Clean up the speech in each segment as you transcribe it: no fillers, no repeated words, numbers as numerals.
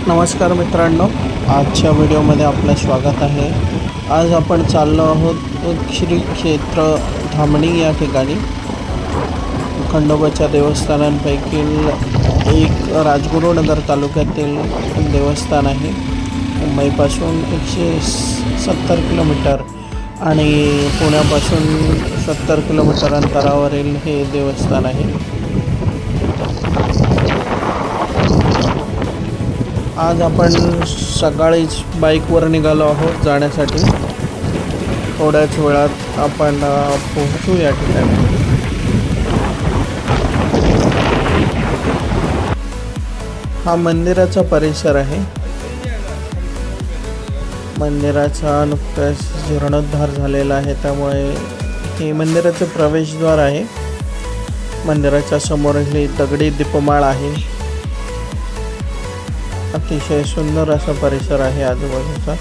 नमस्कार मित्रांनो, आजच्या व्हिडिओमध्ये आपलं स्वागत आहे। आज आपण चाललो आहोत श्री क्षेत्र धामणी या ठिकाणी। खंडोबाच्या देवस्थानांपैकी एक राजगुरुनगर तालुक्यातील देवस्थान आहे। मुंबईपासून 170 किलोमीटर आणि पुण्यापासून 70 किलोमीटर अंतरावरील हे देवस्थान आहे। आज आपण सकाळीच बाईकवर निघालो आहोत जाण्यासाठी। थोड्याच वेळात आपण पोहोचू या ठिकाणी। हा मंदिराचा परिसर आहे। मंदिराचा नुकताच जीर्णोद्धार झालेला आहे, त्यामुळे हे मंदिराचे प्रवेशद्वार आहे। मंदिराच्या समोर ही दगडी दीपमाळ आहे। अतिशय सुंदर असा परिसर आहे आजूबाजूचा।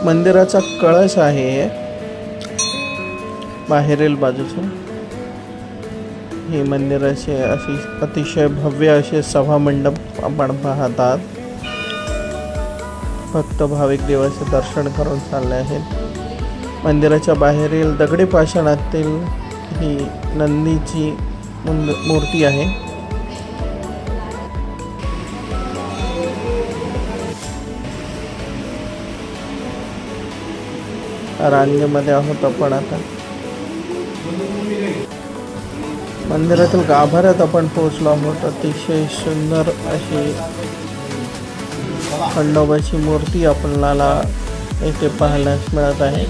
मंदिराचा कळस आहे बाहेरील बाजूचे। हे मंदिराचे अतिशय भव्य असे सभा मंडप आपण पाहतात। भक्त भाविक देवाचे दर्शन करून चालले आहेत। मंदिराच्या बाहेरील दगडी पाषाणातील ही नंदीची मूर्ती आहे। रांगेमध्ये आहोत आपण आता। मंदिरातील गाभाऱ्यात आपण पोहोचलो आहोत। अतिशय सुंदर अशी खंडोबाची मूर्ती आपल्याला इथे पाहायला मिळत आहे।